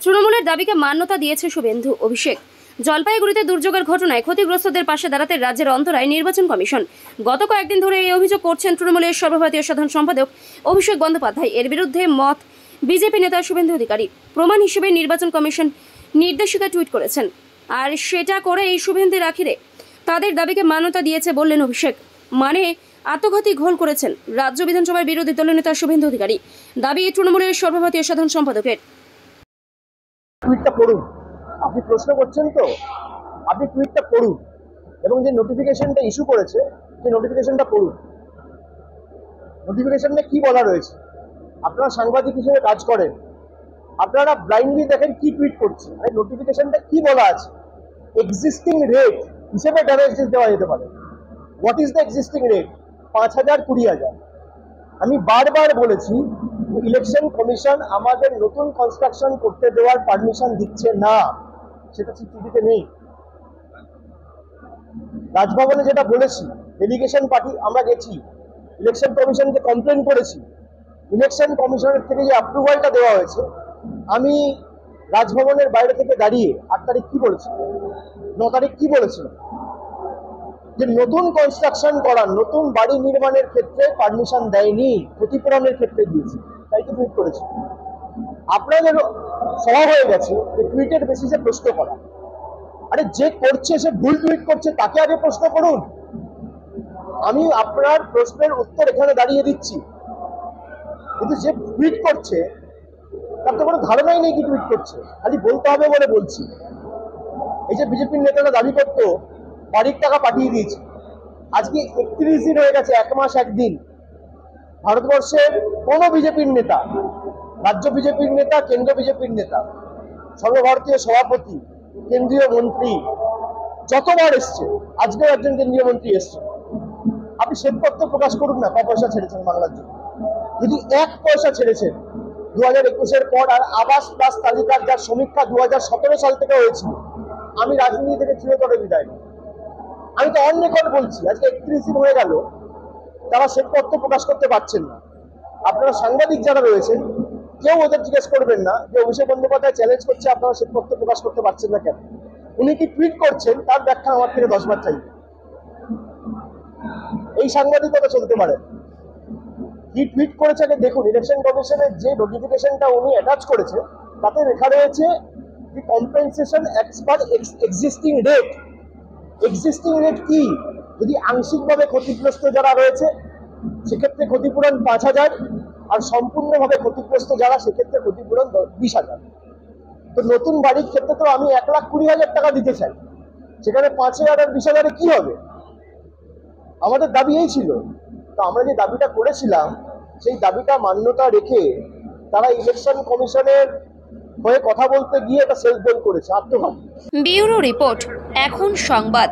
তৃণমূলের দাবিকে মান্যতা দিয়েছে শুভেন্দু অভিষেক। জলপাইগুড়িতে দুর্যোগের ঘটনায় ক্ষতিগ্রস্তদের পাশে দাঁড়াতে রাজ্যের অন্তরায় নির্বাচন কমিশন। গত কয়েকদিন ধরে এই অভিযোগ করছেন তৃণমূলের সর্বভারতীয় সাধারণ সম্পাদক অভিষেক বন্দ্যোপাধ্যায়। এর বিরুদ্ধে মত বিজেপি নেতা শুভেন্দু অধিকারী। প্রমাণ হিসেবে নির্বাচন কমিশন নির্দেশিকা টুইট করেছেন, আর সেটা করে এই শুভেন্দুর আখিরে তাদের দাবিকে মান্যতা দিয়েছে বললেন অভিষেক। মানে আত্মঘাতী ঘোল করেছেন রাজ্য বিধানসভার বিরোধী দলনেতা শুভেন্দু অধিকারী। দাবি তৃণমূলের সর্বভারতীয় সাধারণ সম্পাদকের। টুইটটা পড়ুন, আপনি প্রশ্ন করছেন তো, আপনি টুইটটা পড়ুন এবং যে নোটিফিকেশনটা ইস্যু করেছে সেই নোটিফিকেশনটা পড়ুন। নোটিফিকেশনে কি বলা রয়েছে? আপনারা সাংবাদিক হিসেবে কাজ করেন, আপনারা ব্লাইন্ডলি দেখেন কি টুইট করছে। আর নোটিফিকেশনটা কি বলা আছে? এক্সিস্টিং রেট হিসেবে ড্যামেজেস দেওয়া যেতে পারে। What is the existing rate? 5,000, 20,000। আমি বারবার বলেছি ইলেকশন কমিশন আমাদের নতুন কনস্ট্রাকশন করতে দেওয়ার পারমিশন দিচ্ছে না, সেটা চিঠিতে নেই। রাজভবনে যেটা বলেছি, ডেলিগেশন পার্টি আমরা গেছি, ইলেকশন কমিশনকে কমপ্লেন করেছি। ইলেকশন কমিশনের থেকে যে অ্যাপ্রুভালটা দেওয়া হয়েছে, আমি রাজভবনের বাইরে থেকে দাঁড়িয়ে 8 তারিখ কি বলেছি, 9 তারিখ কি বলেছিল, যে নতুন কনস্ট্রাকশন করার, নতুন বাড়ি নির্মাণের ক্ষেত্রে পারমিশন দেয়নি, ক্ষতিপূরণের ক্ষেত্রে দিয়েছে। তাই তো টুইট করেছি। আপনাদের স্বভাব হয়ে গেছে যে টুইটের বেসিসে প্রশ্ন করা। আরে যে করছে, সে ভুল টুইট করছে, তাকে আগে প্রশ্ন করুন। আমি আপনার প্রশ্নের উত্তর এখানে দাঁড়িয়ে দিচ্ছি, কিন্তু যে টুইট করছে তার তো কোনো ধারণাই নেই কি টুইট করছে, খালি বলতে হবে বলে বলছি। এই যে বিজেপির নেতারা দাবি করতো বাড়ির টাকা পাঠিয়ে দিয়েছে, আজকে 31 দিন হয়ে গেছে, 1 মাস 1 দিন। ভারতবর্ষের কোন বিজেপির নেতা, রাজ্য বিজেপির নেতা, কেন্দ্র বিজেপির নেতা, সর্বভারতীয় সভাপতি, কেন্দ্রীয় মন্ত্রী যতবার এসছে, আজকেও একজন কেন্দ্রীয় মন্ত্রী এসছে, আপনি শ্বেতপত্র প্রকাশ করুন না ক পয়সা ছেড়েছেন বাংলার জন্য। যদি 1 পয়সা ছেড়েছেন 2021-এর পর, আর আবাস প্লাস তালিকার যার সমীক্ষা 2017 সাল থেকে হয়েছিল, আমি রাজনীতি থেকে চিরতরে বিদায় নিই। আমি তো অন রেকর্ড বলছি, আজকে 31 দিন হয়ে গেল, তারা শ্বেতপত্র প্রকাশ করতে পারছেন না। আপনারা সাংবাদিক যারা রয়েছেন, কেউ ওদের জিজ্ঞেস করবেন না যে অভিষেক বন্দ্যোপাধ্যায় চ্যালেঞ্জ করছে আপনারা শ্বেতপত্র প্রকাশ করতে পারছেন না কেন। উনি কি টুইট করছেন তার ব্যাখ্যা আমার থেকে 10 বার চাইবে। এই সাংবাদিকতা চলতে পারে। কি টুইট করেছে আগে দেখুন। ইলেকশন কমিশনের যে নোটিফিকেশনটা উনি অ্যাটাচ করেছে তাতে লেখা রয়েছে যে compensation as per existing rate. Existing rate কি? যদি আংশিকভাবে ক্ষতিগ্রস্ত যারা রয়েছে সেক্ষেত্রে ক্ষতিপূরণ 5,000, আর সম্পূর্ণভাবে ক্ষতিগ্রস্ত যারা সেক্ষেত্রে ক্ষতিপূরণ 20,000। তো নতুন বাড়ির ক্ষেত্রে তো আমি 1,20,000 টাকা দিতে চাই, সেখানে 5,000 আর 20,000-এ কি হবে? আমাদের দাবি এই ছিল। তো আমরা যে দাবিটা করেছিলাম সেই দাবিটা মান্যতা রেখে তারা ইলেকশন কমিশনের হয়ে কথা বলতে গিয়ে এটা সেলফ গোল করেছে, আত্মঘাতী। ব্যুরো রিপোর্ট, এখন সংবাদ।